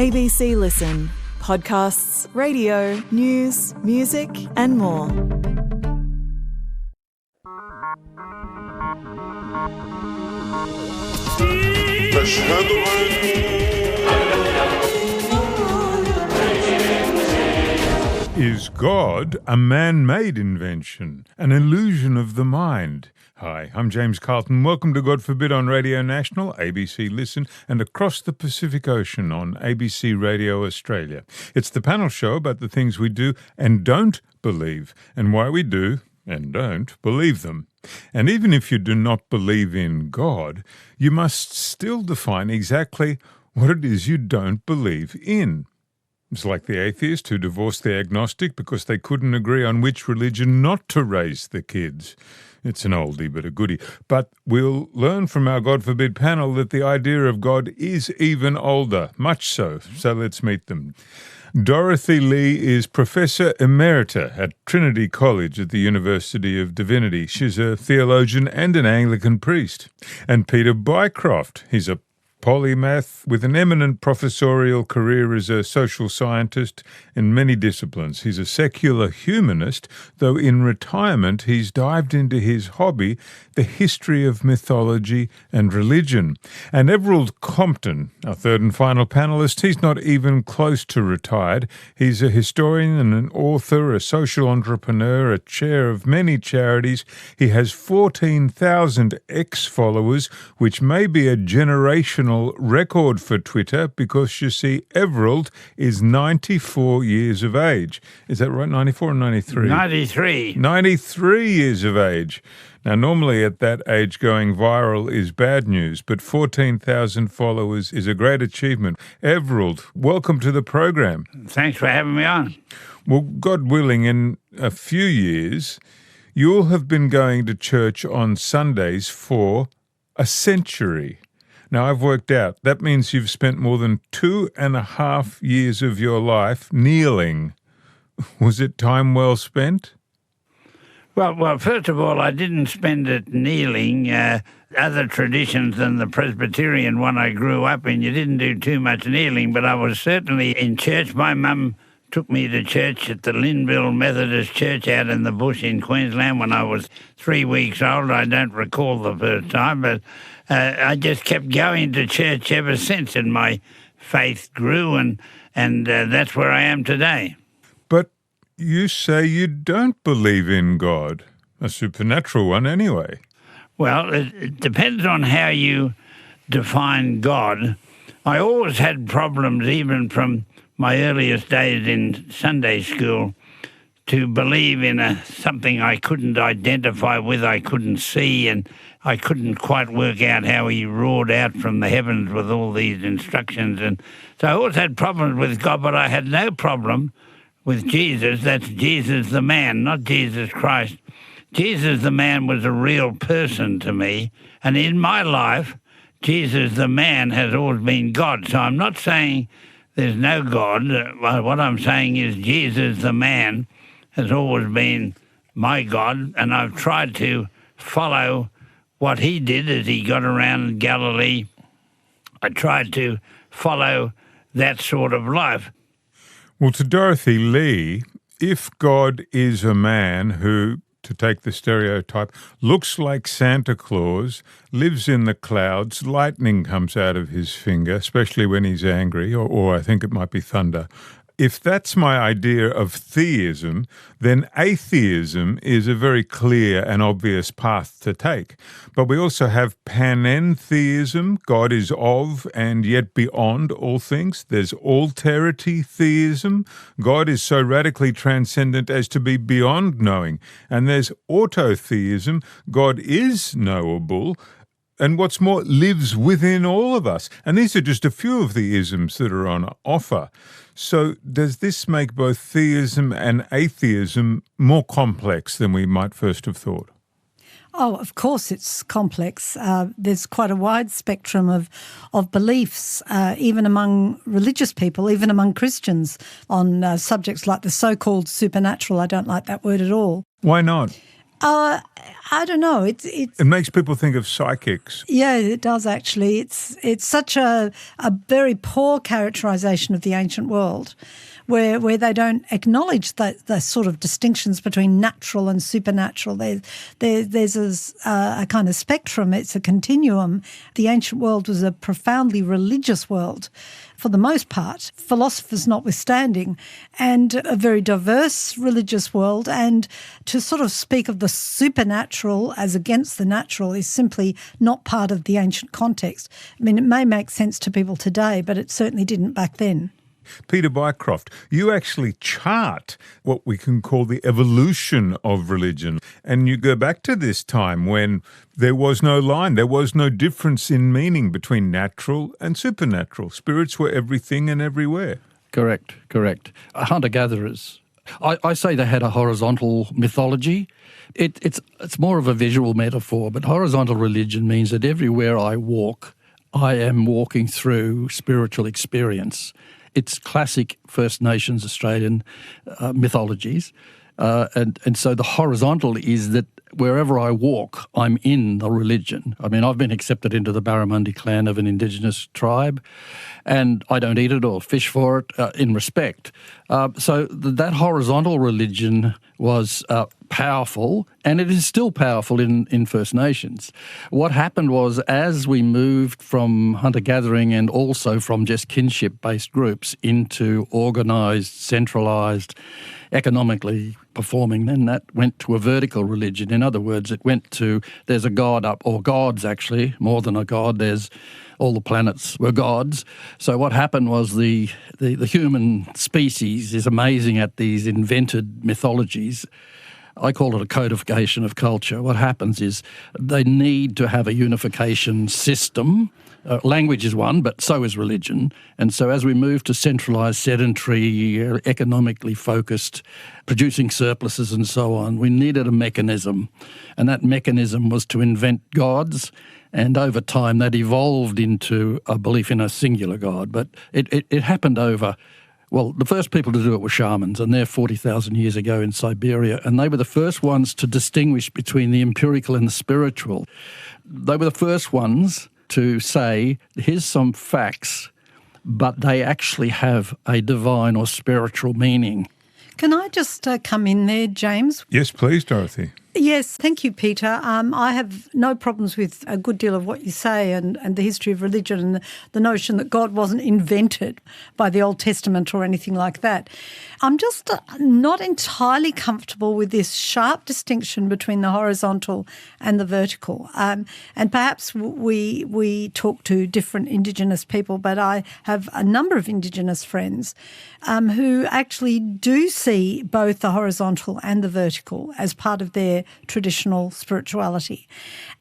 ABC Listen. Podcasts, radio, news, music and more. Is God a man-made invention, an illusion of the mind? Hi, I'm James Carlton. Welcome to God Forbid on Radio National, ABC Listen, and across the Pacific Ocean on ABC Radio Australia. It's the panel show about the things we do and don't believe, and why we do and don't believe them. And even if you do not believe in God, you must still define exactly what it is you don't believe in. It's like the atheist who divorced the agnostic because they couldn't agree on which religion not to raise the kids. It's an oldie but a goodie. But we'll learn from our God Forbid panel that the idea of God is even older, much so. So let's meet them. Dorothy Lee is Professor Emerita at Trinity College at the University of Divinity. She's a theologian and an Anglican priest. And Peter Bycroft, he's a polymath with an eminent professorial career as a social scientist in many disciplines. He's a secular humanist, though in retirement he's dived into his hobby, the history of mythology and religion. And Everald Compton, our third and final panellist, he's not even close to retired. He's a historian and an author, a social entrepreneur, a chair of many charities. He has 14,000 X-followers, which may be a generational record for Twitter because, you see, Everald is 94 years of age. Is that right? 94 or 93? 93. 93 years of age. Now, normally at that age going viral is bad news, but 14,000 followers is a great achievement. Everald, welcome to the program. Thanks for having me on. Well, God willing, in a few years, you'll have been going to church on Sundays for a century. Now, I've worked out that means you've spent more than 2.5 years of your life kneeling. Was it time well spent? Well, first of all, I didn't spend it kneeling. Other traditions than the Presbyterian one I grew up in, you didn't do too much kneeling, but I was certainly in church. My mum took me to church at the Linville Methodist Church out in the bush in Queensland when I was 3 weeks old. I don't recall the first time, but I just kept going to church ever since, and my faith grew, and that's where I am today. But you say you don't believe in God, a supernatural one anyway. Well, it depends on how you define God. I always had problems, even from my earliest days in Sunday school, to believe in something I couldn't identify with, I couldn't see, and I couldn't quite work out how he roared out from the heavens with all these instructions. And so I always had problems with God, but I had no problem with Jesus. That's Jesus the man, not Jesus Christ. Jesus the man was a real person to me, and in my life, Jesus the man has always been God. So I'm not saying there's no God. What I'm saying is Jesus the man has always been my God, and I've tried to follow what he did as he got around Galilee. I tried to follow that sort of life. Well, to Dorothy Lee, if God is a man who, to take the stereotype, looks like Santa Claus, lives in the clouds, lightning comes out of his finger, especially when he's angry, or I think it might be thunder. If that's my idea of theism, then atheism is a very clear and obvious path to take. But we also have panentheism, God is of and yet beyond all things. There's alterity theism, God is so radically transcendent as to be beyond knowing. And there's autotheism, God is knowable, and what's more, lives within all of us. And these are just a few of the isms that are on offer. So does this make both theism and atheism more complex than we might first have thought? Oh, of course it's complex. There's quite a wide spectrum of beliefs, even among religious people, even among Christians, on subjects like the so-called supernatural. I don't like that word at all. Why not? I don't know. It makes people think of psychics. Yeah, it does actually. It's such a very poor characterisation of the ancient world, where they don't acknowledge the sort of distinctions between natural and supernatural. There's a kind of spectrum. It's a continuum. The ancient world was a profoundly religious world, for the most part, philosophers notwithstanding, and a very diverse religious world. And to sort of speak of the supernatural as against the natural is simply not part of the ancient context. I mean, it may make sense to people today, but it certainly didn't back then. Peter Bycroft, you actually chart what we can call the evolution of religion. And you go back to this time when there was no line, there was no difference in meaning between natural and supernatural. Spirits were everything and everywhere. Correct. Hunter-gatherers. I say they had a horizontal mythology. It's more of a visual metaphor, but horizontal religion means that everywhere I walk, I am walking through spiritual experience. It's classic First Nations Australian mythologies. And so the horizontal is that wherever I walk, I'm in the religion. I mean, I've been accepted into the Barramundi clan of an Indigenous tribe, and I don't eat it or fish for it in respect. So that horizontal religion was powerful, and it is still powerful in First Nations. What happened was, as we moved from hunter-gathering and also from just kinship-based groups into organised, centralised, economically performing, then that went to a vertical religion. In other words, it went to, there's a god up, or gods actually, more than a god, there's all the planets were gods. So what happened was the human species is amazing at these invented mythologies. I call it a codification of culture. What happens is they need to have a unification system. Language is one, but so is religion. And so as we move to centralised, sedentary, economically focused, producing surpluses and so on, we needed a mechanism. And that mechanism was to invent gods. And over time, that evolved into a belief in a singular god. But it happened over... Well, the first people to do it were shamans, and they're 40,000 years ago in Siberia, and they were the first ones to distinguish between the empirical and the spiritual. They were the first ones to say, here's some facts, but they actually have a divine or spiritual meaning. Can I just come in there, James? Yes, please, Dorothy. Yes, thank you, Peter. I have no problems with a good deal of what you say and the history of religion and the notion that God wasn't invented by the Old Testament or anything like that. I'm just not entirely comfortable with this sharp distinction between the horizontal and the vertical. And perhaps we talk to different Indigenous people, but I have a number of Indigenous friends who actually do see both the horizontal and the vertical as part of their traditional spirituality.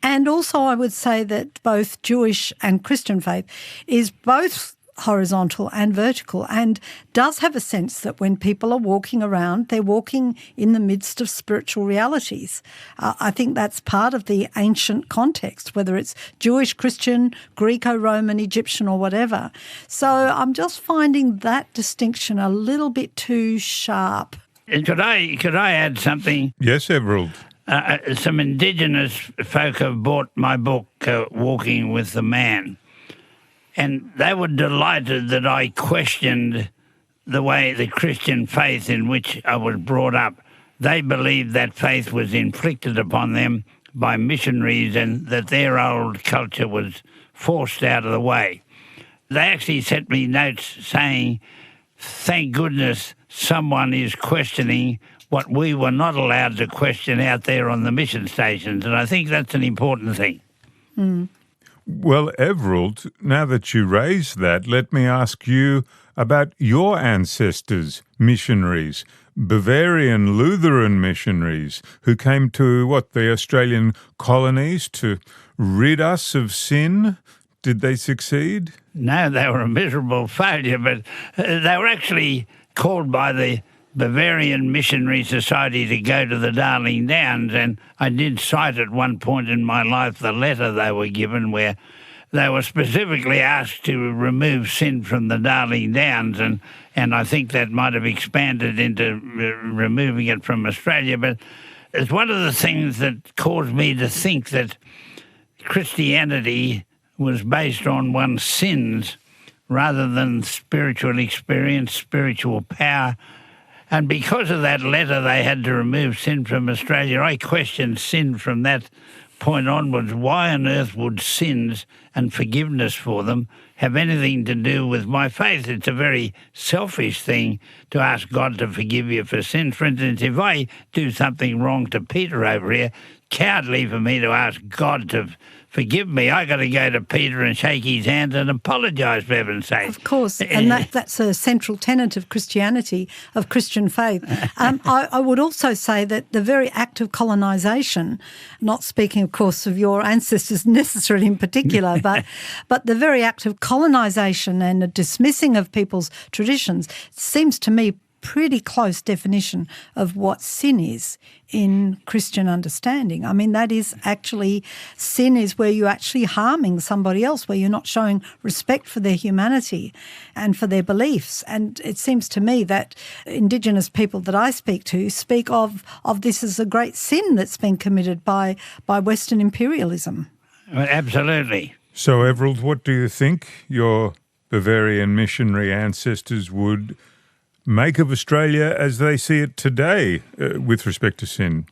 And also I would say that both Jewish and Christian faith is both horizontal and vertical, and does have a sense that when people are walking around, they're walking in the midst of spiritual realities. I think that's part of the ancient context, whether it's Jewish, Christian, Greco-Roman, Egyptian or whatever. So I'm just finding that distinction a little bit too sharp. Could I add something? Yes, Everald. Some Indigenous folk have bought my book, Walking with the Man, and they were delighted that I questioned the way the Christian faith in which I was brought up. They believed that faith was inflicted upon them by missionaries and that their old culture was forced out of the way. They actually sent me notes saying, thank goodness someone is questioning what we were not allowed to question out there on the mission stations. And I think that's an important thing. Mm. Well, Everald, now that you raise that, let me ask you about your ancestors, missionaries, Bavarian Lutheran missionaries who came to, the Australian colonies to rid us of sin. Did they succeed? No, they were a miserable failure, but they were actually called by the Bavarian Missionary Society to go to the Darling Downs, and I did cite at one point in my life the letter they were given where they were specifically asked to remove sin from the Darling Downs, and I think that might have expanded into removing it from Australia, but It's one of the things that caused me to think that Christianity was based on one's sins rather than spiritual experience, spiritual power. And because of that letter, they had to remove sin from Australia. I questioned sin from that point onwards. Why on earth would sins and forgiveness for them have anything to do with my faith? It's a very selfish thing to ask God to forgive you for sins. For instance, if I do something wrong to Peter over here, cowardly for me to ask God to forgive me. I got to go to Peter and shake his hand and apologise, for heaven's sake. Of course, and that's a central tenet of Christianity, of Christian faith. I would also say that the very act of colonisation, not speaking, of course, of your ancestors necessarily in particular, but the very act of colonisation and the dismissing of people's traditions seems to me pretty close definition of what sin is in Christian understanding. I mean, that is actually, sin is where you're actually harming somebody else, where you're not showing respect for their humanity and for their beliefs. And it seems to me that Indigenous people that I speak to speak of this as a great sin that's been committed by Western imperialism. Absolutely. So, Everald, what do you think your Bavarian missionary ancestors would make of Australia as they see it today with respect to sin?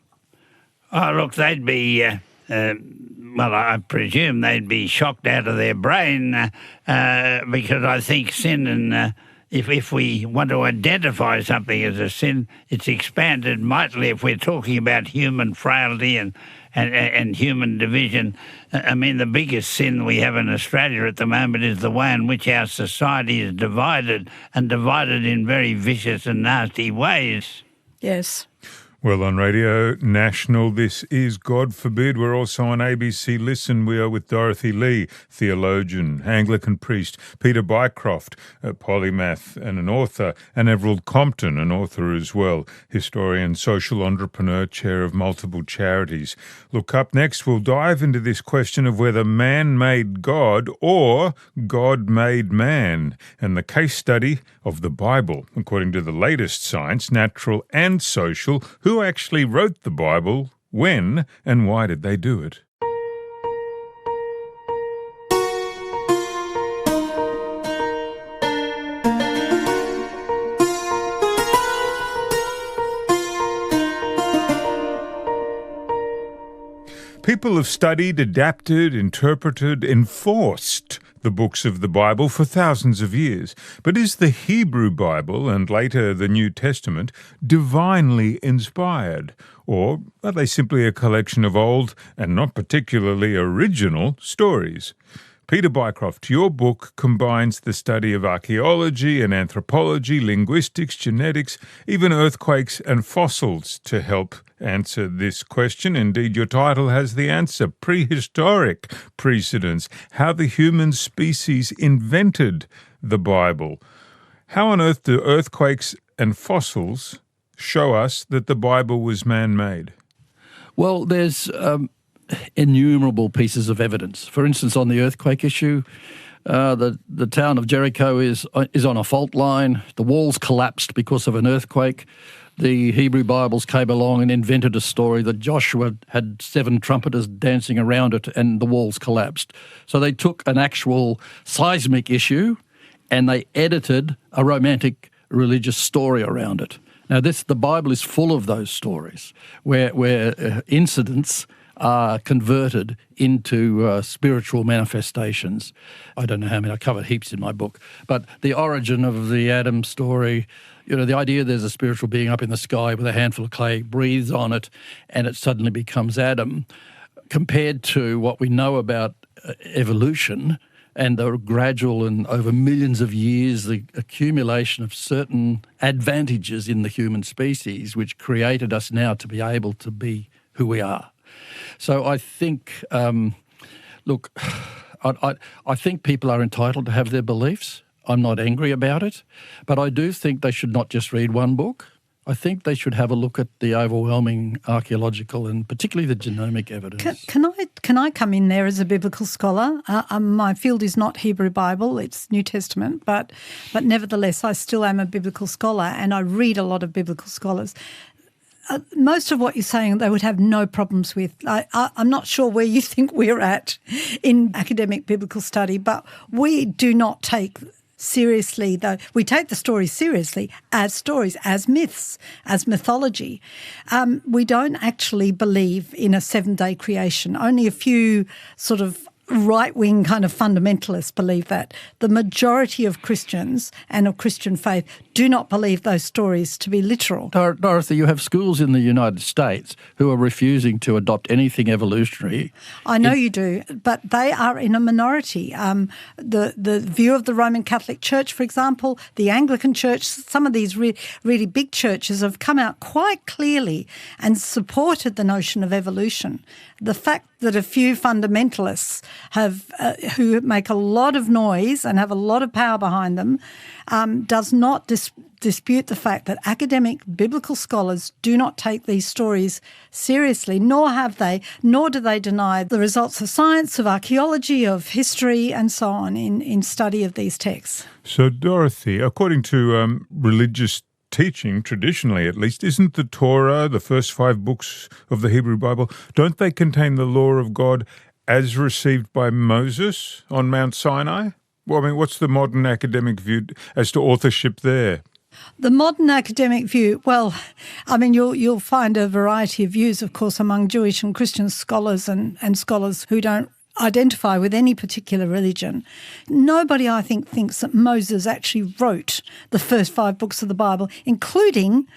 Oh, look, they'd be, well, I presume they'd be shocked out of their brain because I think sin, and if we want to identify something as a sin, it's expanded mightily. If we're talking about human frailty and human division, I mean, the biggest sin we have in Australia at the moment is the way in which our society is divided, and divided in very vicious and nasty ways. Yes. Well, on Radio National, this is God Forbid. We're also on ABC Listen. We are with Dorothy Lee, theologian, Anglican priest, Peter Bycroft, a polymath and an author, and Everald Compton, an author as well, historian, social entrepreneur, chair of multiple charities. Look, up next, we'll dive into this question of whether man made God or God made man, and the case study of the Bible, according to the latest science, natural and social. Who actually wrote the Bible, when, and why did they do it? People have studied, adapted, interpreted, enforced the books of the Bible for thousands of years. But is the Hebrew Bible, and later the New Testament, divinely inspired? Or are they simply a collection of old and not particularly original stories? Peter Bycroft, your book combines the study of archaeology and anthropology, linguistics, genetics, even earthquakes and fossils to help answer this question. Indeed, your title has the answer: Prehistoric Precedents, how the human species invented the Bible. How on earth do earthquakes and fossils show us that the Bible was man-made? Well, there's innumerable pieces of evidence. For instance, on the earthquake issue, the town of Jericho is on a fault line. The walls collapsed because of an earthquake. The Hebrew Bibles came along and invented a story that Joshua had 7 trumpeters dancing around it and the walls collapsed. So they took an actual seismic issue and they edited a romantic religious story around it. Now, the Bible is full of those stories where incidents are converted into spiritual manifestations. I don't know how many, I covered heaps in my book, but the origin of the Adam story, the idea there's a spiritual being up in the sky with a handful of clay, breathes on it, and it suddenly becomes Adam, compared to what we know about evolution and the gradual and over millions of years, the accumulation of certain advantages in the human species which created us now to be able to be who we are. So I think, I think people are entitled to have their beliefs. I'm not angry about it, but I do think they should not just read one book. I think they should have a look at the overwhelming archaeological and particularly the genomic evidence. Can I come in there as a biblical scholar? My field is not Hebrew Bible, it's New Testament, but nevertheless I still am a biblical scholar and I read a lot of biblical scholars. most of what you're saying they would have no problems with. I'm not sure where you think we're at in academic biblical study, but we do not take seriously, though we take the stories seriously as myths, as mythology. We don't actually believe in a 7-day creation. Only a few sort of right-wing kind of fundamentalists believe that. The majority of Christians and of Christian faith do not believe those stories to be literal. Dorothy, you have schools in the United States who are refusing to adopt anything evolutionary. I know you do, but they are in a minority. The view of the Roman Catholic Church, for example, the Anglican Church, some of these really big churches have come out quite clearly and supported the notion of evolution. The fact that a few fundamentalists who make a lot of noise and have a lot of power behind them does not dispute the fact that academic biblical scholars do not take these stories seriously, nor do they deny the results of science, of archaeology, of history and so on in study of these texts. So, Dorothy, according to religious teaching, traditionally at least, isn't the Torah, the first 5 books of the Hebrew Bible, don't they contain the law of God as received by Moses on Mount Sinai? Well, I mean, what's the modern academic view as to authorship there? The modern academic view, well, I mean, you'll find a variety of views, of course, among Jewish and Christian scholars and scholars who don't identify with any particular religion. Nobody, I think, thinks that Moses actually wrote the first 5 books of the Bible, including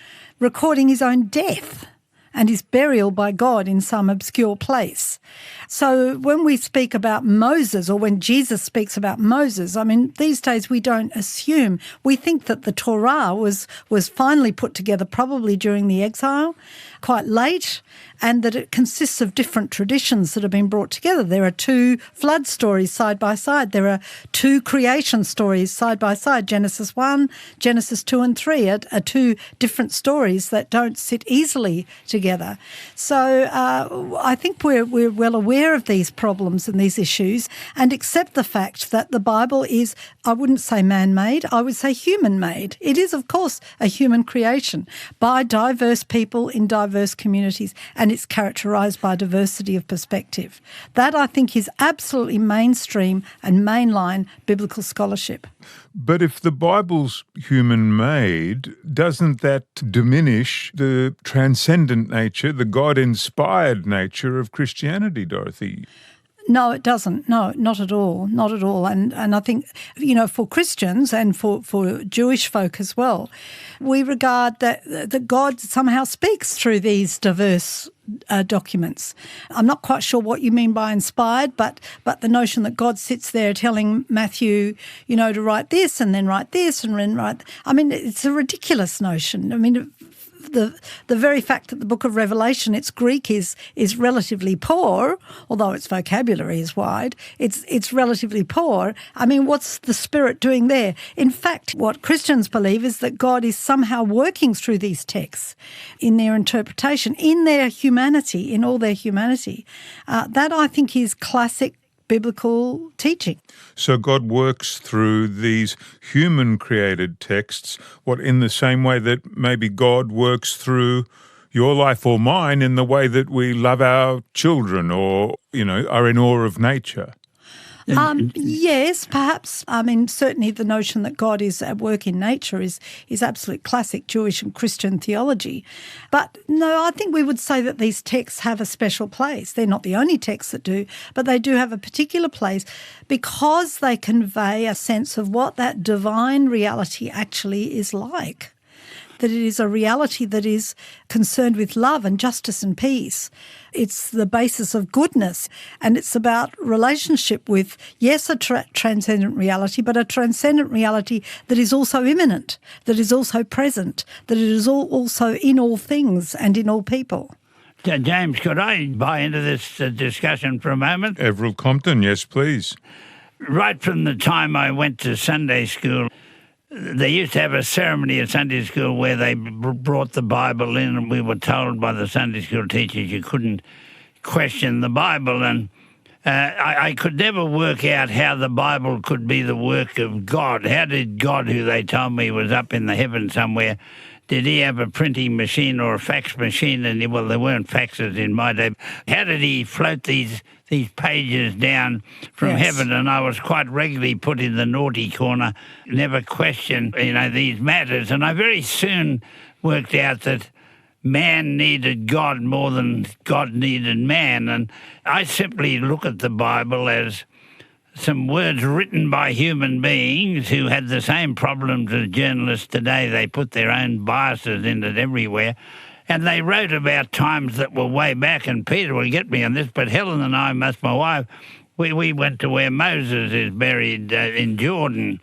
recording his own death and his burial by God in some obscure place. So when we speak about Moses, or when Jesus speaks about Moses, I mean, these days we don't assume. We think that the Torah was finally put together probably during the exile, quite late, and that it consists of different traditions that have been brought together. There are 2 flood stories side by side. There are 2 creation stories side by side. Genesis 1, Genesis 2 and 3 are 2 different stories that don't sit easily together. So I think we're well aware of these problems and these issues and accept the fact that the Bible is, I wouldn't say man-made, I would say human-made. It is, of course, a human creation by diverse people in diverse communities, and it's characterised by diversity of perspective. That, I think, is absolutely mainstream and mainline biblical scholarship. But if the Bible's human-made, doesn't that diminish the transcendent nature, the God-inspired nature of Christianity, Dorothy? No, it doesn't. No, not at all. Not at all. And I think, for Christians and for Jewish folk as well, we regard that God somehow speaks through these diverse documents. I'm not quite sure what you mean by inspired, but the notion that God sits there telling Matthew, to write this and then write this and then write. I mean, it's a ridiculous notion. I mean, the very fact that the book of Revelation, its Greek is relatively poor, although its vocabulary is wide, it's relatively poor. I mean, what's the Spirit doing there? In fact, what Christians believe is that God is somehow working through these texts in their interpretation, in their humanity, in all their humanity. That, I think, is classic biblical teaching. So God works through these human-created texts, in the same way that maybe God works through your life or mine in the way that we love our children or, are in awe of nature? Yes, perhaps. I mean, certainly the notion that God is at work in nature is absolute classic Jewish and Christian theology. But no, I think we would say that these texts have a special place. They're not the only texts that do, but they do have a particular place because they convey a sense of what that divine reality actually is like. That it is a reality that is concerned with love and justice and peace. It's the basis of goodness, and it's about relationship with, yes, a transcendent reality, but a transcendent reality that is also immanent, that is also present, that it is also in all things and in all people. James, could I buy into this discussion for a moment? Everil Compton, yes, please. Right from the time I went to Sunday school, they used to have a ceremony at Sunday school where they brought the Bible in, and we were told by the Sunday school teachers you couldn't question the Bible. And I could never work out how the Bible could be the work of God. How did God, who they told me was up in the heavens somewhere, Did he have a printing machine or a fax machine? And well, there weren't faxes in my day. How did he float these pages down from heaven? And I was quite regularly put in the naughty corner, never questioned, these matters. And I very soon worked out that man needed God more than God needed man. And I simply look at the Bible as some words written by human beings who had the same problems as journalists today. They put their own biases in it everywhere. And they wrote about times that were way back, and Peter will get me on this, but Helen and I, my wife, we went to where Moses is buried in Jordan.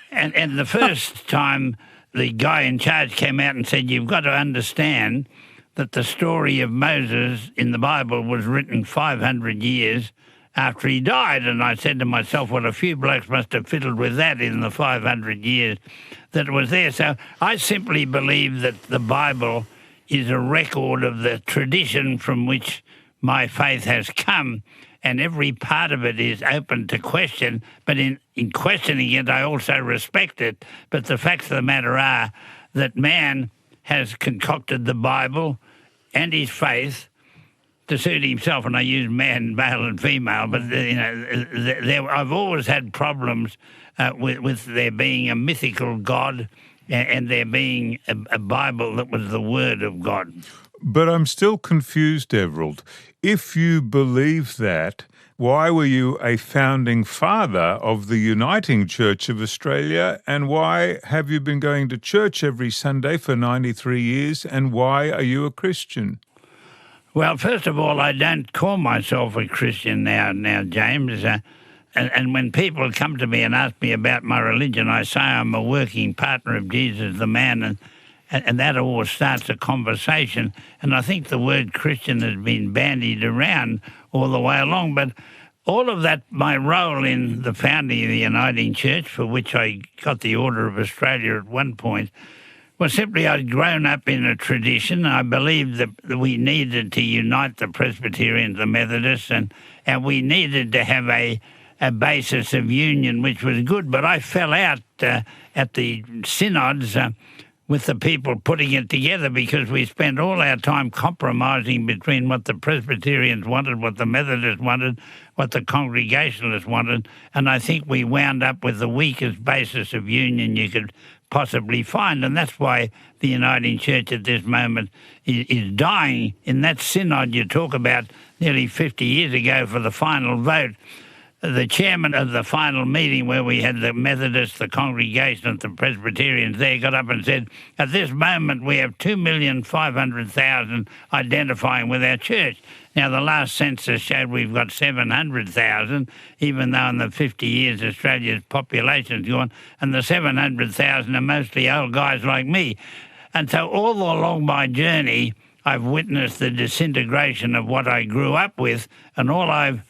and the first time the guy in charge came out and said, you've got to understand that the story of Moses in the Bible was written 500 years after he died. And I said to myself, well, a few blokes must have fiddled with that in the 500 years that it was there. So I simply believe that the Bible is a record of the tradition from which my faith has come, and every part of it is open to question. But in questioning it, I also respect it. But the facts of the matter are that man has concocted the Bible and his faith to suit himself, and I use man, male and female, but I've always had problems with there being a mythical God and there being a Bible that was the Word of God. But I'm still confused, Everald. If you believe that, why were you a founding father of the Uniting Church of Australia, and why have you been going to church every Sunday for 93 years, and why are you a Christian? Well, first of all, I don't call myself a Christian now, James. And when people come to me and ask me about my religion, I say I'm a working partner of Jesus the man, and that always starts a conversation. And I think the word Christian has been bandied around all the way along. But all of that, my role in the founding of the Uniting Church, for which I got the Order of Australia at one point, well, simply I'd grown up in a tradition. I believed that we needed to unite the Presbyterians, the Methodists, and we needed to have a basis of union, which was good. But I fell out at the synods with the people putting it together, because we spent all our time compromising between what the Presbyterians wanted, what the Methodists wanted, what the Congregationalists wanted, and I think we wound up with the weakest basis of union you could possibly find, and that's why the Uniting Church at this moment is dying. In that synod you talk about nearly 50 years ago for the final vote, the chairman of the final meeting where we had the Methodists, the Congregationalists, the Presbyterians there, got up and said, at this moment we have 2,500,000 identifying with our church. Now, the last census showed we've got 700,000, even though in the 50 years Australia's population's gone, and the 700,000 are mostly old guys like me. And so all along my journey, I've witnessed the disintegration of what I grew up with, and all I've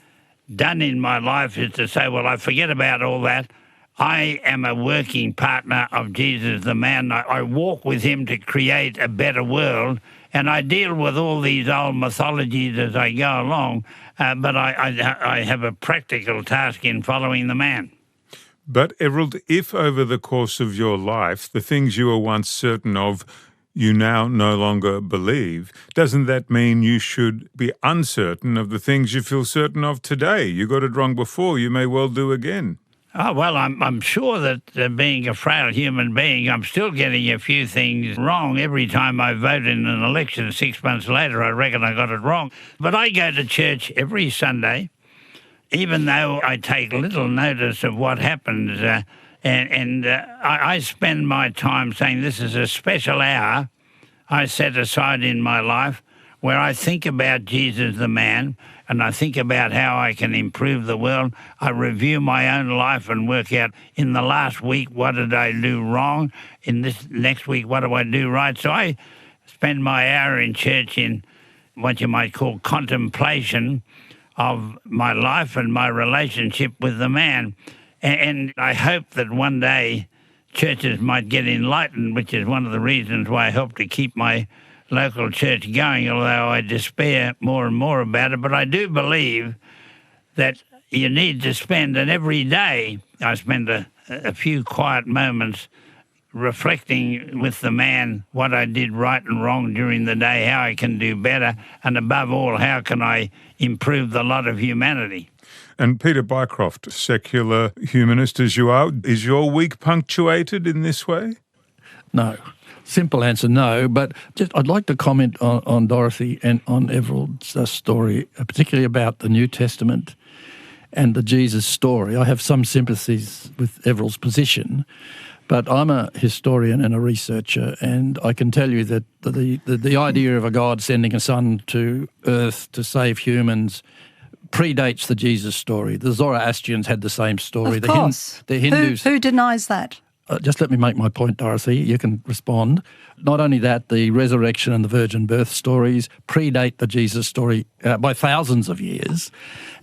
done in my life is to say, well, I forget about all that. I am a working partner of Jesus the man. I walk with him to create a better world, and I deal with all these old mythologies as I go along, but I have a practical task in following the man. But, Everald, if over the course of your life the things you were once certain of you now no longer believe, doesn't that mean you should be uncertain of the things you feel certain of today? You got it wrong before, you may well do again. Oh, well, I'm sure that being a frail human being, I'm still getting a few things wrong. Every time I vote in an election 6 months later, I reckon I got it wrong. But I go to church every Sunday, even though I take little notice of what happens. I spend my time saying this is a special hour I set aside in my life where I think about Jesus the man, and I think about how I can improve the world. I review my own life and work out in the last week, what did I do wrong? In this next week, what do I do right? So I spend my hour in church in what you might call contemplation of my life and my relationship with the man. And I hope that one day churches might get enlightened, which is one of the reasons why I help to keep my local church going, although I despair more and more about it. But I do believe that you need to spend, and every day I spend a few quiet moments reflecting with the man what I did right and wrong during the day, how I can do better, and above all, how can I improve the lot of humanity. And Peter Bycroft, secular humanist as you are, is your week punctuated in this way? No. Simple answer, no. But I'd like to comment on Dorothy and on Everald's story, particularly about the New Testament and the Jesus story. I have some sympathies with Everald's position, but I'm a historian and a researcher, and I can tell you that the idea of a God sending a son to earth to save humans predates the Jesus story. The Zoroastrians had the same story. Of course. The Hindus. Who denies that? Just let me make my point, Dorothy. You can respond. Not only that, the resurrection and the virgin birth stories predate the Jesus story by thousands of years.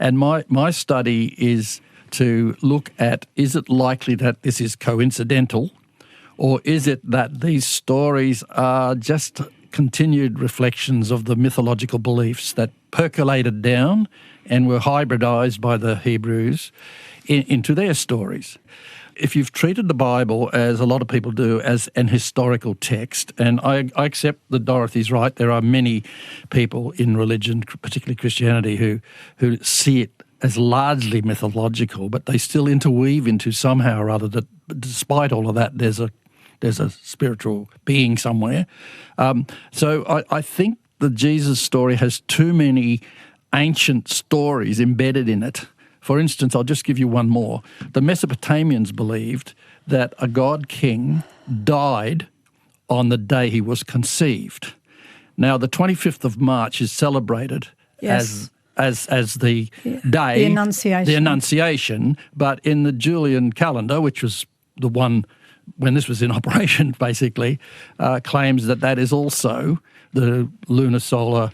And my study is to look at, is it likely that this is coincidental, or is it that these stories are just continued reflections of the mythological beliefs that percolated down and were hybridized by the Hebrews into their stories? If you've treated the Bible, as a lot of people do, as an historical text, and I accept that Dorothy's right, there are many people in religion, particularly Christianity, who see it as largely mythological, but they still interweave into somehow or other that despite all of that, there's a spiritual being somewhere. So I think the Jesus story has too many ancient stories embedded in it. For instance, I'll just give you one more. The Mesopotamians believed that a god king died on the day he was conceived. Now, the 25th of March is celebrated as the day, the Annunciation, but in the Julian calendar, which was the one when this was in operation, basically, claims that is also the lunar solar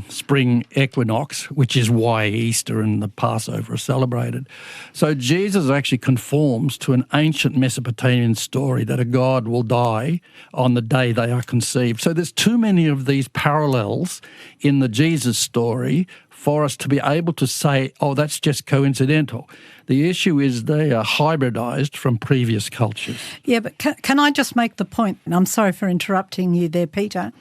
spring equinox, which is why Easter and the Passover are celebrated. So Jesus actually conforms to an ancient Mesopotamian story that a god will die on the day they are conceived. So there's too many of these parallels in the Jesus story for us to be able to say, oh, that's just coincidental. The issue is they are hybridized from previous cultures. Yeah, but can I just make the point, and I'm sorry for interrupting you there, Peter.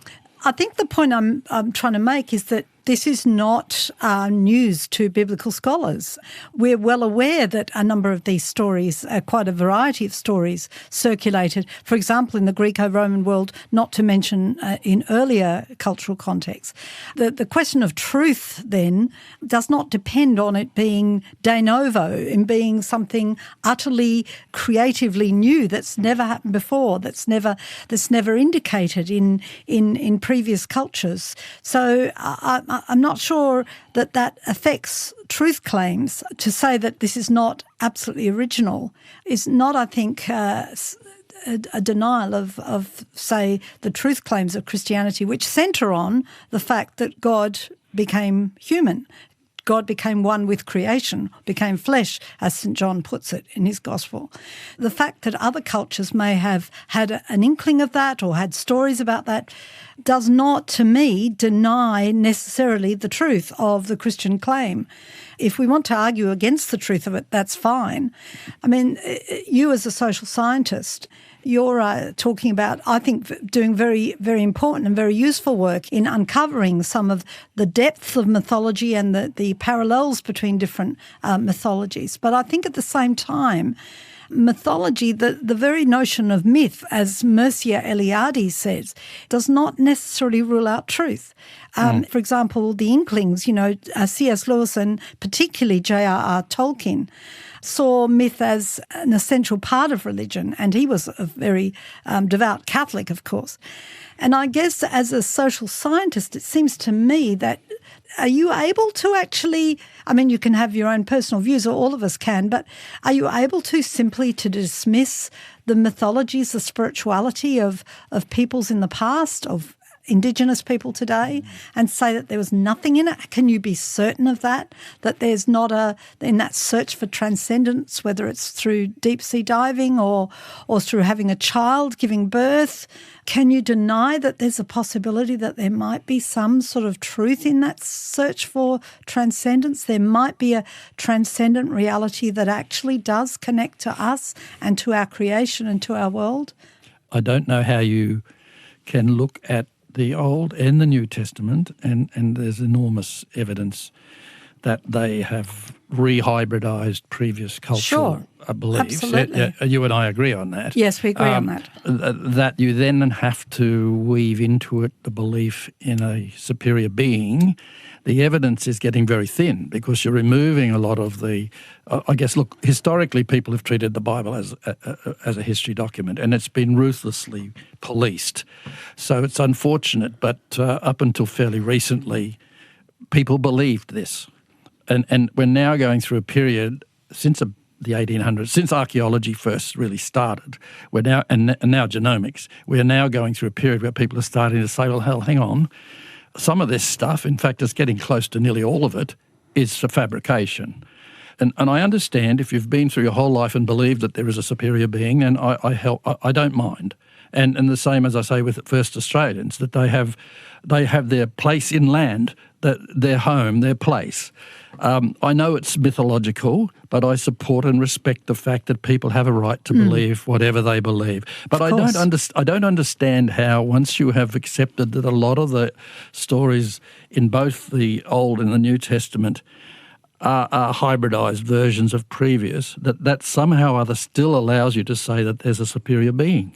I think the point I'm trying to make is that this is not news to biblical scholars. We're well aware that a number of these stories, quite a variety of stories, circulated, for example, in the Greco-Roman world, not to mention in earlier cultural contexts. The question of truth, then, does not depend on it being de novo, in being something utterly creatively new that's never happened before, that's never indicated in previous cultures. So I'm not sure that affects truth claims. To say that this is not absolutely original is not, I think, a denial of, say, the truth claims of Christianity, which centre on the fact that God became human. God became one with creation, became flesh, as St. John puts it in his gospel. The fact that other cultures may have had an inkling of that or had stories about that does not, to me, deny necessarily the truth of the Christian claim. If we want to argue against the truth of it, that's fine. I mean, you as a social scientist, you're talking about, I think, doing very, very important and very useful work in uncovering some of the depth of mythology and the parallels between different mythologies. But I think at the same time, mythology, the very notion of myth, as Mircea Eliade says, does not necessarily rule out truth. For example, the Inklings, C.S. Lewis and particularly J.R.R. Tolkien saw myth as an essential part of religion, and he was a very devout Catholic, of course. And I guess as a social scientist, it seems to me that are you able to actually, I mean, you can have your own personal views, or all of us can, but are you able to simply to dismiss the mythologies, the spirituality of peoples in the past, of Indigenous people today, and say that there was nothing in it? Can you be certain of that there's not in that search for transcendence, whether it's through deep sea diving or through having a child, giving birth, can you deny that there's a possibility that there might be some sort of truth in that search for transcendence? There might be a transcendent reality that actually does connect to us and to our creation and to our world. I don't know how you can look at the Old and the New Testament, and there's enormous evidence that they have rehybridized previous cultural beliefs. Absolutely. You and I agree on that. Yes, we agree on that. That you then have to weave into it the belief in a superior being. The evidence is getting very thin because you're removing a lot of the. I guess, look, historically, people have treated the Bible as a history document, and it's been ruthlessly policed. So it's unfortunate, but up until fairly recently, people believed this. And we're now going through a period since the 1800s, since archaeology first really started. We're now and now genomics. We're now going through a period where people are starting to say, "Well, hell, hang on. Some of this stuff, in fact, it's getting close to nearly all of it, is a fabrication." And I understand if you've been through your whole life and believed that there is a superior being, and I don't mind. And the same as I say with First Australians, that they have their place in land, that their home, their place. I know it's mythological, but I support and respect the fact that people have a right to believe whatever they believe. But I don't understand how, once you have accepted that a lot of the stories in both the Old and the New Testament are hybridized versions of previous, that somehow or other still allows you to say that there's a superior being.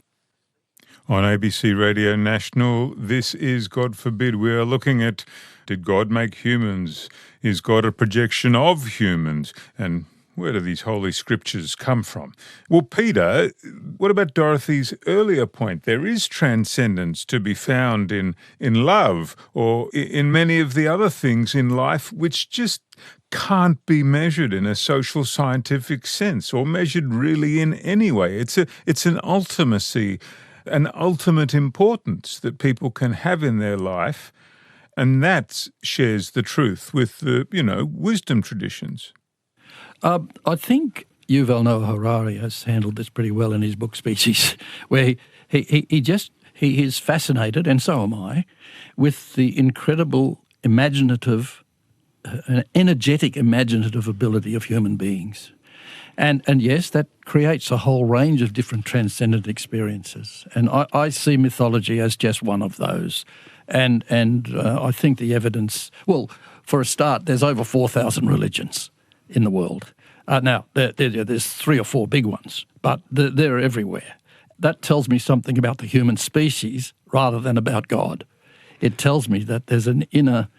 On ABC Radio National, this is God Forbid. We are looking at, did God make humans? Is God a projection of humans? And where do these holy scriptures come from? Well, Peter, what about Dorothy's earlier point? There is transcendence to be found in love or in many of the other things in life which just can't be measured in a social scientific sense or measured really in any way. It's an ultimacy, an ultimate importance that people can have in their life, and that shares the truth with the, wisdom traditions. I think Yuval Noah Harari has handled this pretty well in his book Species, where he is fascinated, and so am I, with the incredible imaginative, energetic imaginative ability of human beings. And yes, that creates a whole range of different transcendent experiences. And I see mythology as just one of those. And I think the evidence, well, for a start, there's over 4,000 religions in the world. Now, there's 3 or 4 big ones, but they're everywhere. That tells me something about the human species rather than about God. It tells me that there's an inner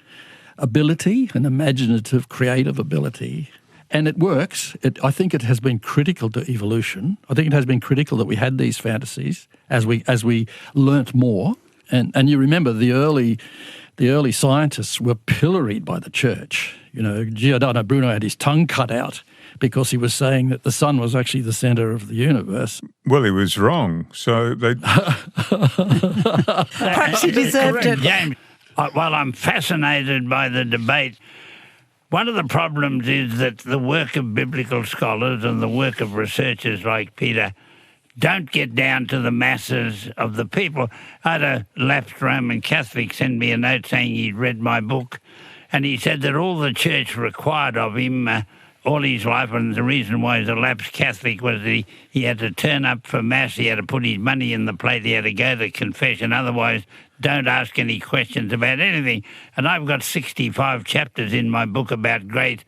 ability, an imaginative, creative ability, and it works. I think it has been critical to evolution. I think it has been critical that we had these fantasies as we learnt more. And you remember the early scientists were pilloried by the church. Giordano Bruno had his tongue cut out because he was saying that the sun was actually the centre of the universe. Well, he was wrong. So they Perhaps he deserved it. James, while I'm fascinated by the debate, one of the problems is that the work of biblical scholars and the work of researchers like Peter don't get down to the masses of the people. I had a lapsed Roman Catholic send me a note saying he'd read my book, and he said that all the church required of him all his life, and the reason why he's a lapsed Catholic was that he had to turn up for Mass, he had to put his money in the plate, he had to go to confession, otherwise don't ask any questions about anything. And I've got 65 chapters in my book about great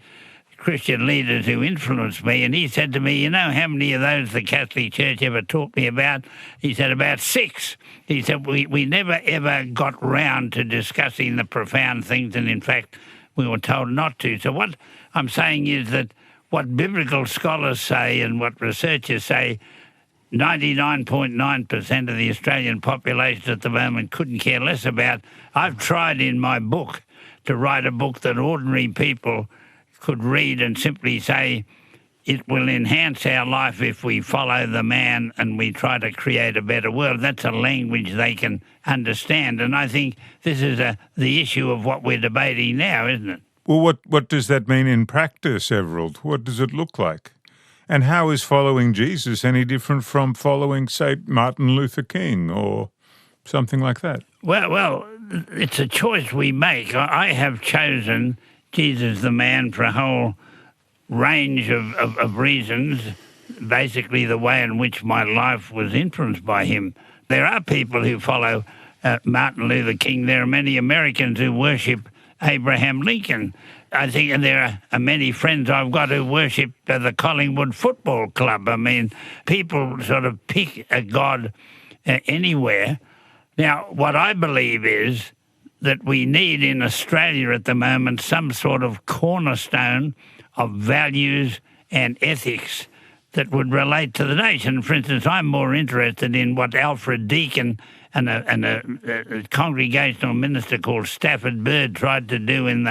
Christian leaders who influenced me, and he said to me, how many of those the Catholic Church ever taught me about? He said, about 6. He said, we never ever got round to discussing the profound things, and in fact, we were told not to. So what I'm saying is that what biblical scholars say and what researchers say, 99.9% of the Australian population at the moment couldn't care less about. I've tried in my book to write a book that ordinary people could read and simply say, it will enhance our life if we follow the man and we try to create a better world. That's a language they can understand. And I think this is the issue of what we're debating now, isn't it? Well, what does that mean in practice, Everald? What does it look like? And how is following Jesus any different from following, say, Martin Luther King or something like that? Well, it's a choice we make. I have chosen Jesus the man for a whole range of reasons, basically the way in which my life was influenced by him. There are people who follow Martin Luther King. There are many Americans who worship Abraham Lincoln. I think, and there are many friends I've got who worship the Collingwood Football Club. I mean, people sort of pick a god anywhere. Now, what I believe is that we need in Australia at the moment some sort of cornerstone of values and ethics that would relate to the nation. For instance, I'm more interested in what Alfred Deakin and a congregational minister called Stafford Bird tried to do when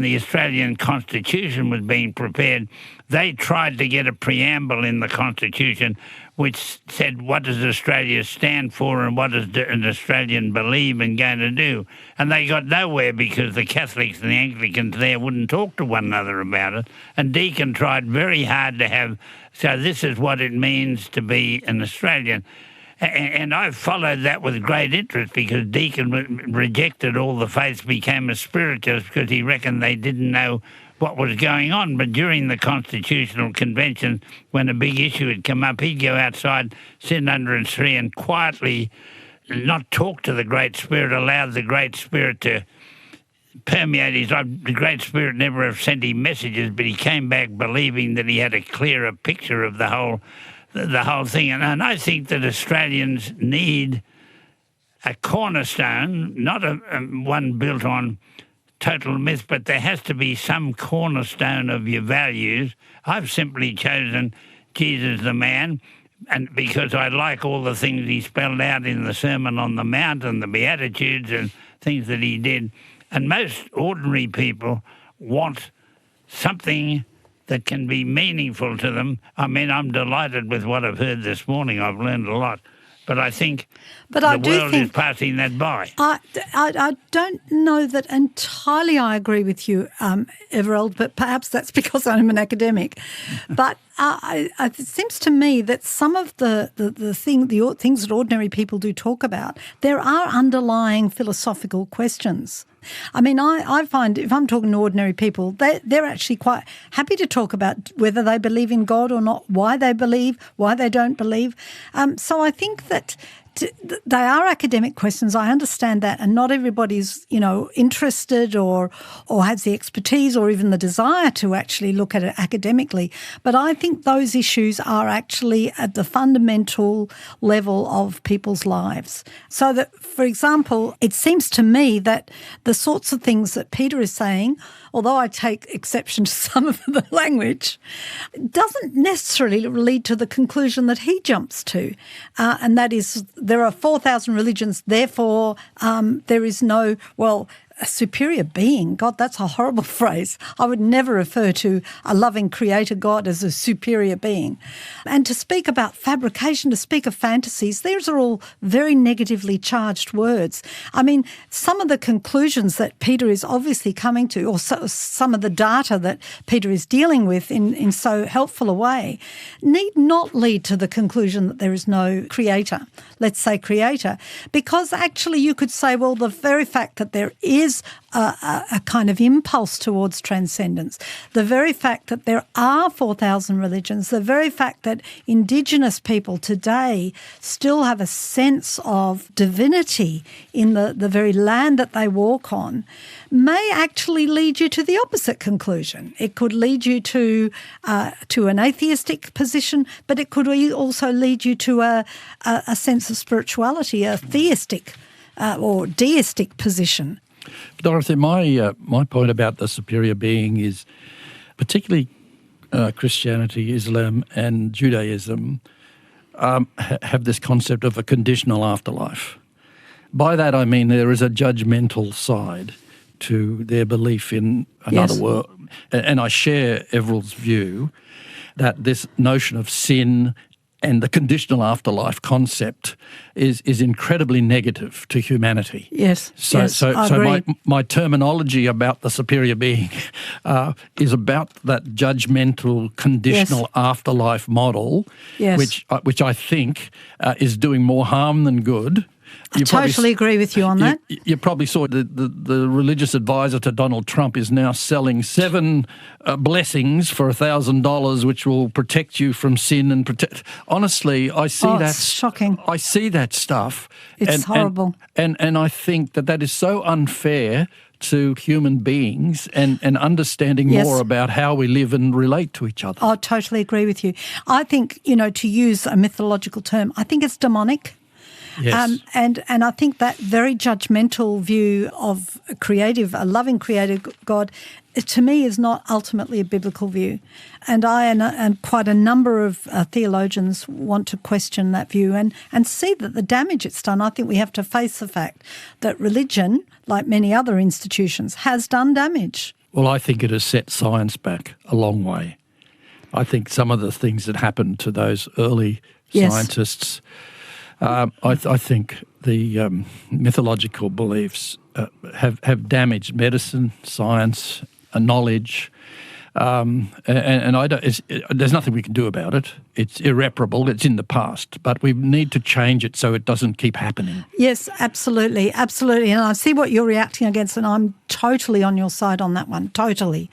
the Australian Constitution was being prepared. They tried to get a preamble in the Constitution which said what does Australia stand for and what does an Australian believe and going to do. And they got nowhere because the Catholics and the Anglicans there wouldn't talk to one another about it. And Deakin tried very hard to have, so this is what it means to be an Australian. And I've followed that with great interest because Deakin rejected all the faiths, became a spiritualist because he reckoned they didn't know what was going on. But during the Constitutional Convention, when a big issue had come up, he'd go outside, sit under a tree and quietly not talk to the Great Spirit, allow the Great Spirit to permeate his life. The Great Spirit never have sent him messages, but he came back believing that he had a clearer picture of the whole thing. And I think that Australians need a cornerstone, not one built on total myth, but there has to be some cornerstone of your values. I've simply chosen Jesus the man, and because I like all the things he spelled out in the Sermon on the Mount and the Beatitudes and things that he did. And most ordinary people want something that can be meaningful to them. I mean, I'm delighted with what I've heard this morning. I've learned a lot. But I think the world is passing that by. I don't know that entirely I agree with you, Everald, but perhaps that's because I'm an academic. But it seems to me that some of the things that ordinary people do talk about, there are underlying philosophical questions. I mean, I find if I'm talking to ordinary people, they're actually quite happy to talk about whether they believe in God or not, why they believe, why they don't believe. So I think that they are academic questions. I understand that, and not everybody's, interested or has the expertise or even the desire to actually look at it academically. But I think those issues are actually at the fundamental level of people's lives. So that, for example, it seems to me that the sorts of things that Peter is saying, although I take exception to some of the language, doesn't necessarily lead to the conclusion that he jumps to, and that is there are 4,000 religions, therefore there is no, a superior being. God, that's a horrible phrase. I would never refer to a loving creator God as a superior being. And to speak about fabrication, to speak of fantasies, these are all very negatively charged words. I mean, some of the conclusions that Peter is obviously coming to, or some of the data that Peter is dealing with in so helpful a way, need not lead to the conclusion that there is no creator. Let's say creator, because actually you could say, well, the very fact that there is a kind of impulse towards transcendence, the very fact that there are 4,000 religions, the very fact that Indigenous people today still have a sense of divinity in the very land that they walk on, may actually lead you to the opposite conclusion. It could lead you to an atheistic position, but it could also lead you to a sense of spirituality, a theistic or deistic position. Dorothy, my point about the superior being is particularly Christianity, Islam and Judaism have this concept of a conditional afterlife. By that I mean there is a judgmental side to their belief in another world. And I share Everald's view that this notion of sin and the conditional afterlife concept is incredibly negative to humanity. Yes, So my terminology about the superior being is about that judgmental, conditional afterlife model, which I think is doing more harm than good. I totally agree with you on that. You probably saw the religious advisor to Donald Trump is now selling 7 blessings for $1,000, which will protect you from sin and protect. Honestly, I see that. It's shocking. I see that stuff. It's horrible. And I think that is so unfair to human beings and understanding more about how we live and relate to each other. I totally agree with you. I think, to use a mythological term, I think it's demonic. Yes. And I think that very judgmental view of a loving creative God, to me, is not ultimately a biblical view. And I and quite a number of theologians want to question that view and see that the damage it's done. I think we have to face the fact that religion, like many other institutions, has done damage. Well, I think it has set science back a long way. I think some of the things that happened to those early scientists, I think the mythological beliefs have damaged medicine, science, knowledge, and there's nothing we can do about it. It's irreparable. It's in the past, but we need to change it so it doesn't keep happening. Yes, absolutely, absolutely. And I see what you're reacting against, and I'm totally on your side on that one, totally.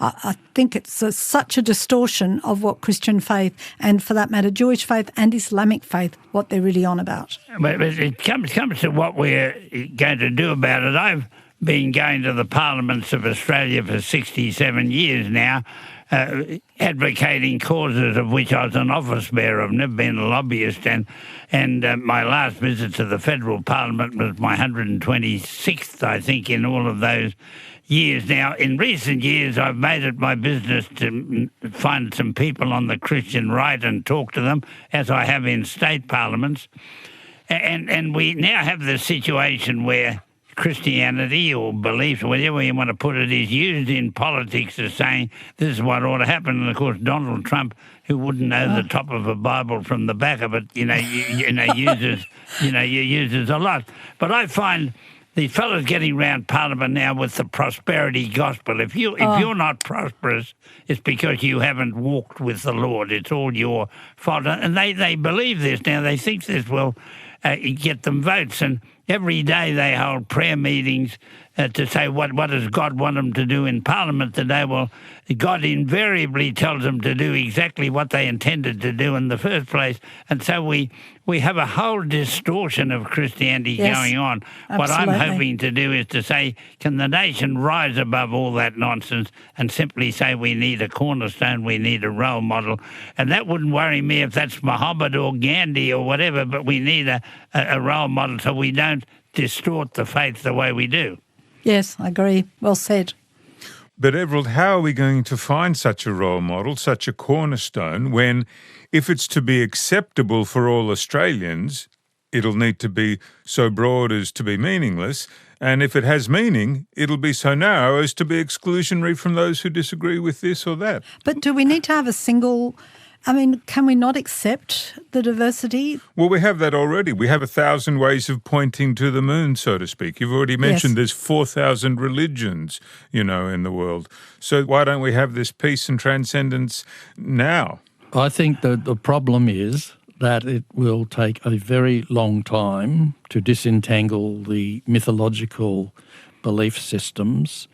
I think it's such a distortion of what Christian faith, and for that matter, Jewish faith and Islamic faith, what they're really on about. But it comes to what we're going to do about it. I've been going to the parliaments of Australia for 67 years now, advocating causes of which I was an office bearer. I've never been a lobbyist, and my last visit to the federal parliament was my 126th, I think, in all of those years. Now, in recent years, I've made it my business to find some people on the Christian right and talk to them, as I have in state parliaments. And we now have this situation where Christianity or beliefs, whatever you want to put it, is used in politics as saying this is what ought to happen. And of course, Donald Trump, who wouldn't know the top of a Bible from the back of it, uses a lot. But I find these fellows getting around Parliament now with the prosperity gospel. If you're not prosperous, it's because you haven't walked with the Lord. It's all your fault. And they believe this now. They think this will get them votes. And every day they hold prayer meetings to say what does God want them to do in Parliament today. Well, God invariably tells them to do exactly what they intended to do in the first place. And so we have a whole distortion of Christianity going on. Absolutely. What I'm hoping to do is to say, can the nation rise above all that nonsense and simply say we need a cornerstone, we need a role model? And that wouldn't worry me if that's Muhammad or Gandhi or whatever, but we need a role model so we don't distort the faith the way we do. Yes, I agree. Well said. But Everald, how are we going to find such a role model, such a cornerstone, when if it's to be acceptable for all Australians, it'll need to be so broad as to be meaningless, and if it has meaning, it'll be so narrow as to be exclusionary from those who disagree with this or that? But do we need to have a single... can we not accept the diversity? Well, we have that already. We have 1,000 ways of pointing to the moon, so to speak. You've already mentioned there's 4,000 religions, in the world. So why don't we have this peace and transcendence now? I think that the problem is that it will take a very long time to disentangle the mythological belief systems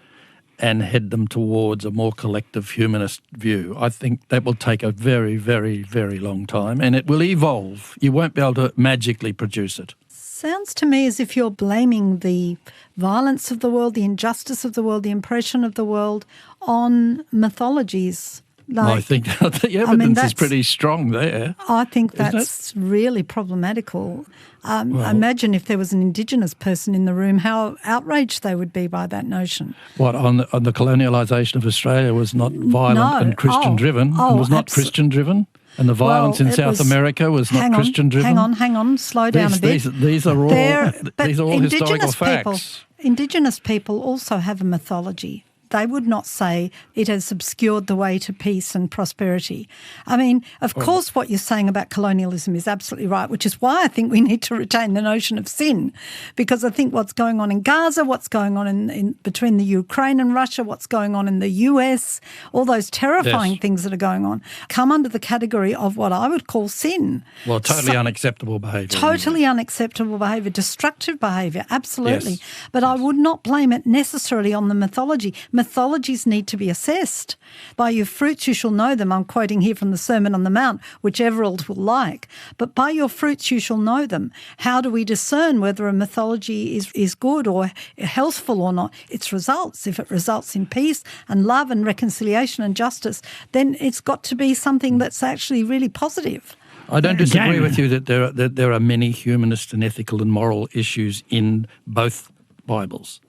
and head them towards a more collective humanist view. I think that will take a very, very, very long time, and it will evolve. You won't be able to magically produce it. Sounds to me as if you're blaming the violence of the world, the injustice of the world, the oppression of the world on mythologies. I think the evidence is pretty strong there. I think that's really problematical. Imagine if there was an Indigenous person in the room, how outraged they would be by that notion. What, on the colonialisation of Australia was not violent and Christian-driven? And was not Christian-driven? And the violence in South America was not Christian-driven? Hang on, slow down a bit. These are all historical facts. Indigenous people also have a mythology. they would not say it has obscured the way to peace and prosperity. I mean, of course, what you're saying about colonialism is absolutely right, which is why I think we need to retain the notion of sin, because I think what's going on in Gaza, what's going on in between the Ukraine and Russia, what's going on in the US, all those terrifying things that are going on, come under the category of what I would call sin. Well, totally unacceptable behaviour. Totally unacceptable behaviour, destructive behaviour, absolutely. Yes. But I would not blame it necessarily on the mythology. Mythologies need to be assessed. By your fruits you shall know them. I'm quoting here from the Sermon on the Mount, which Everald will like. But by your fruits you shall know them. How do we discern whether a mythology is good or healthful or not? Its results. If it results in peace and love and reconciliation and justice, then it's got to be something that's actually really positive. I don't disagree with you that there are many humanist and ethical and moral issues in both Bibles.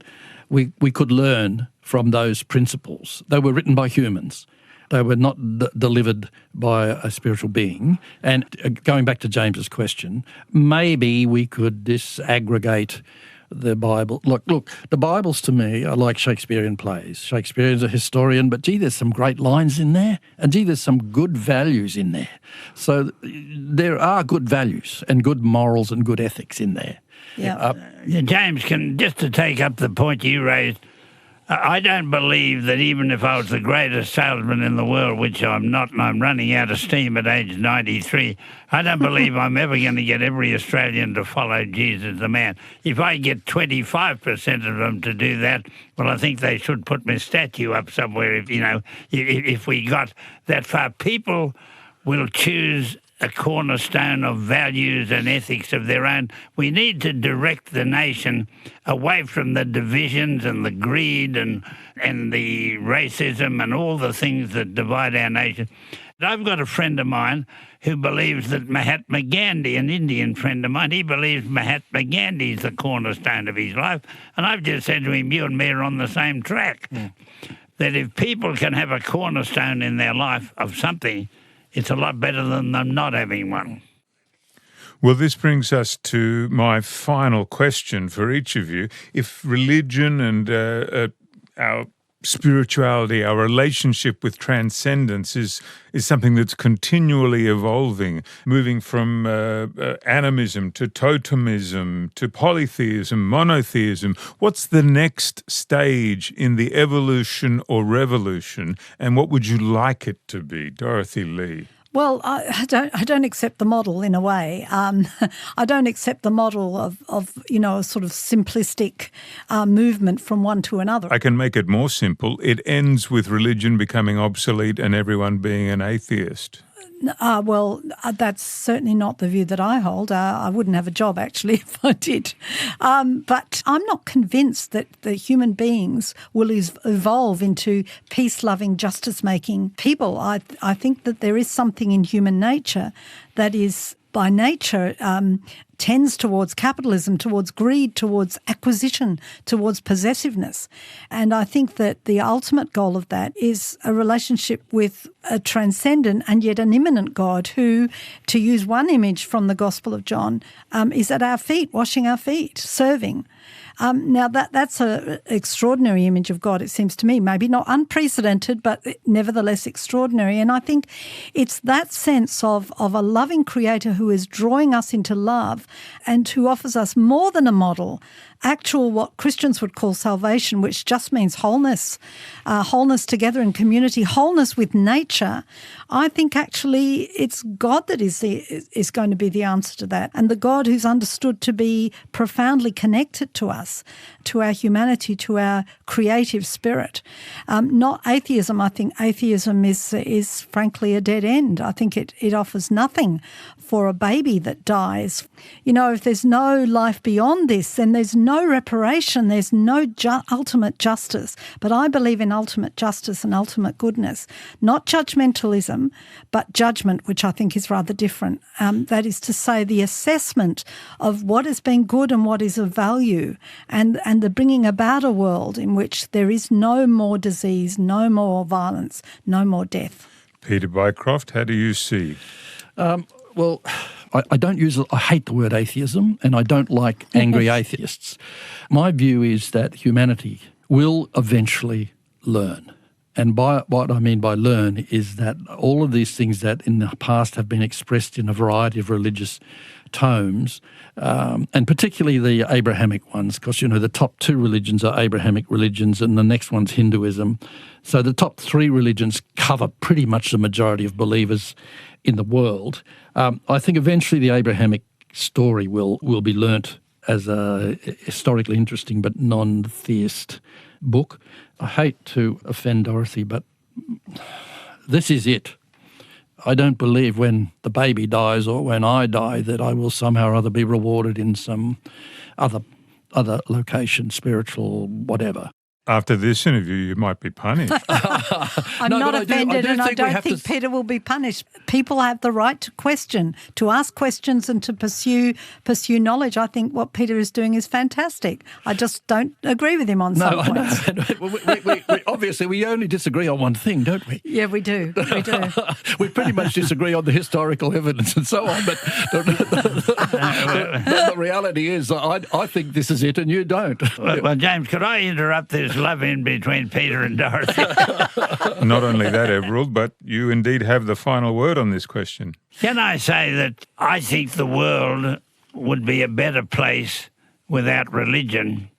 We could learn from those principles. They were written by humans. They were not delivered by a spiritual being. And going back to James's question, maybe we could disaggregate the Bible. Look, the Bibles to me are like Shakespearean plays. Shakespeare's a historian, but gee, there's some great lines in there, and gee, there's some good values in there. So there are good values and good morals and good ethics in there. Yeah. James, just to take up the point you raised, I don't believe that even if I was the greatest salesman in the world, which I'm not, and I'm running out of steam at age 93, I don't believe I'm ever going to get every Australian to follow Jesus the man. If I get 25% of them to do that, well, I think they should put my statue up somewhere. If we got that far, people will choose a cornerstone of values and ethics of their own. We need to direct the nation away from the divisions and the greed and the racism and all the things that divide our nation. I've got a friend of mine who believes that Mahatma Gandhi, an Indian friend of mine, he believes Mahatma Gandhi is the cornerstone of his life. And I've just said to him, you and me are on the same track. That if people can have a cornerstone in their life of something, it's a lot better than them not having one. Well, this brings us to my final question for each of you. If religion and our spirituality, our relationship with transcendence is something that's continually evolving, moving from animism to totemism to polytheism, monotheism, what's the next stage in the evolution or revolution, and what would you like it to be? Dorothy Lee. Well, I don't accept the model in a way. I don't accept the model of a sort of simplistic movement from one to another. I can make it more simple. It ends with religion becoming obsolete and everyone being an atheist. That's certainly not the view that I hold. I wouldn't have a job, actually, if I did. But I'm not convinced that the human beings will evolve into peace-loving, justice-making people. I think that there is something in human nature that is, by nature, tends towards capitalism, towards greed, towards acquisition, towards possessiveness. And I think that the ultimate goal of that is a relationship with a transcendent and yet an immanent God who, to use one image from the Gospel of John, is at our feet, washing our feet, serving. Now, that's an extraordinary image of God, it seems to me. Maybe not unprecedented, but nevertheless extraordinary. And I think it's that sense of a loving Creator who is drawing us into love and who offers us more than a model, actual what Christians would call salvation, which just means wholeness, wholeness together in community, wholeness with nature. I think actually it's God that is going to be the answer to that, and the God who's understood to be profoundly connected to us, to our humanity, to our creative spirit. Not atheism. I think atheism is frankly a dead end. I think it offers nothing for a baby that dies. If there's no life beyond this, then there's no reparation, there's no ultimate justice. But I believe in ultimate justice and ultimate goodness, not judgmentalism, but judgment, which I think is rather different. That is to say, the assessment of what has been good and what is of value, and the bringing about a world in which there is no more disease, no more violence, no more death. Peter Bycroft, how do you see? Well, I hate the word atheism, and I don't like angry atheists. My view is that humanity will eventually learn. And by what I mean by learn is that all of these things that in the past have been expressed in a variety of religious tomes, and particularly the Abrahamic ones, because, the top 2 religions are Abrahamic religions and the next one's Hinduism. So the top 3 religions cover pretty much the majority of believers in the world. I think eventually the Abrahamic story will be learnt as a historically interesting but non-theist book. I hate to offend Dorothy, but this is it. I don't believe when the baby dies or when I die that I will somehow or other be rewarded in some other location, spiritual, whatever. After this interview, you might be punished. I'm not offended, and I don't think Peter will be punished. People have the right to question, to ask questions and to pursue knowledge. I think what Peter is doing is fantastic. I just don't agree with him on some points. we obviously, we only disagree on one thing, don't we? Yeah, we do. We do. We pretty much disagree on the historical evidence and so on, but the reality is I think this is it and you don't. Well, James, could I interrupt this love in between Peter and Dorothy? Not only that, Everald, but you indeed have the final word on this question. Can I say that I think the world would be a better place without religion?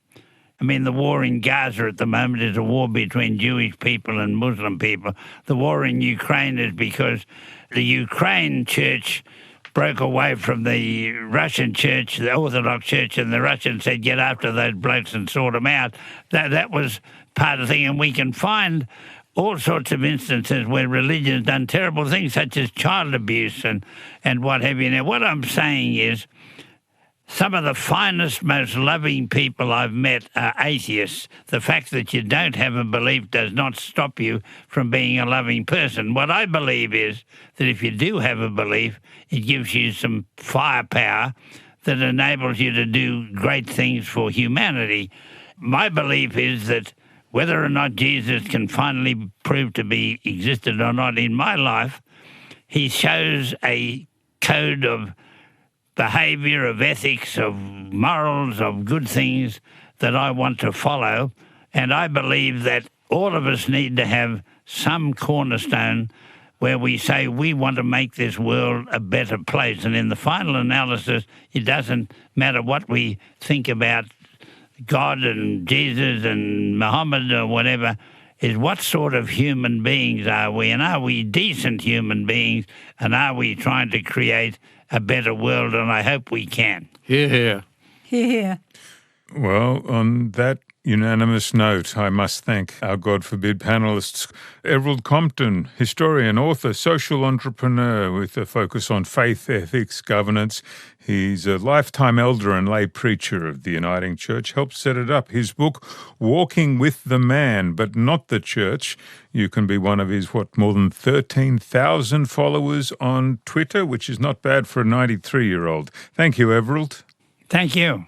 I mean, the war in Gaza at the moment is a war between Jewish people and Muslim people. The war in Ukraine is because the Ukraine church broke away from the Russian church, the Orthodox church, and the Russians said, get after those blokes and sort them out. That was part of the thing. And we can find all sorts of instances where religion has done terrible things, such as child abuse and what have you. Now, what I'm saying is some of the finest, most loving people I've met are atheists. The fact that you don't have a belief does not stop you from being a loving person. What I believe is that if you do have a belief, it gives you some firepower that enables you to do great things for humanity. My belief is that whether or not Jesus can finally prove to be existed or not in my life, he shows a code of behaviour, of ethics, of morals, of good things that I want to follow. And I believe that all of us need to have some cornerstone where we say we want to make this world a better place. And in the final analysis, it doesn't matter what we think about God and Jesus and Muhammad or whatever, is what sort of human beings are we? And are we decent human beings? And are we trying to create a better world? And I hope we can. Hear, hear. Hear, hear. Well, on that unanimous note, I must thank our God forbid panellists, Everald Compton, historian, author, social entrepreneur with a focus on faith, ethics, governance. He's a lifetime elder and lay preacher of the Uniting Church, helped set it up. His book, Walking with the Man, but Not the Church. You can be one of his, more than 13,000 followers on Twitter, which is not bad for a 93-year-old. Thank you, Everald. Thank you.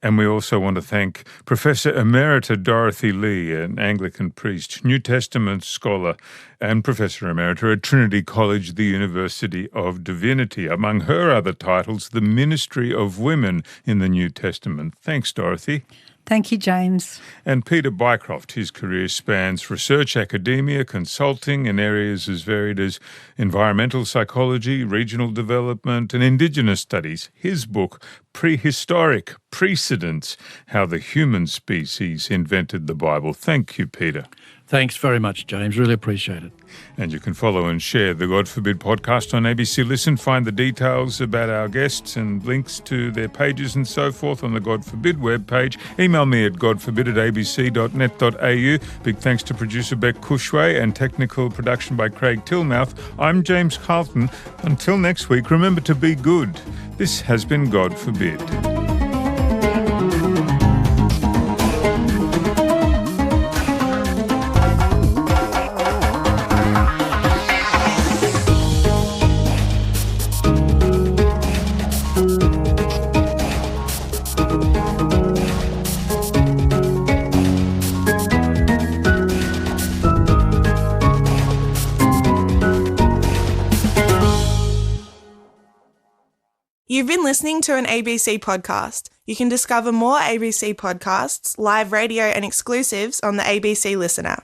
And we also want to thank Professor Emerita Dorothy Lee, an Anglican priest, New Testament scholar, and Professor Emerita at Trinity College, the University of Divinity. Among her other titles, the Ministry of Women in the New Testament. Thanks, Dorothy. Thank you, James. And Peter Bycroft, his career spans research, academia, consulting in areas as varied as environmental psychology, regional development and Indigenous studies. His book, Prehistoric Precedents, How the Human Species Invented the Bible. Thank you, Peter. Thanks very much, James. Really appreciate it. And you can follow and share the God Forbid podcast on ABC Listen. Find the details about our guests and links to their pages and so forth on the God Forbid webpage. Email me at godforbid@abc.net.au. Big thanks to producer Beck Cushway and technical production by Craig Tillmouth. I'm James Carlton. Until next week, remember to be good. This has been God Forbid. You've been listening to an ABC podcast. You can discover more ABC podcasts, live radio and exclusives on the ABC Listen app.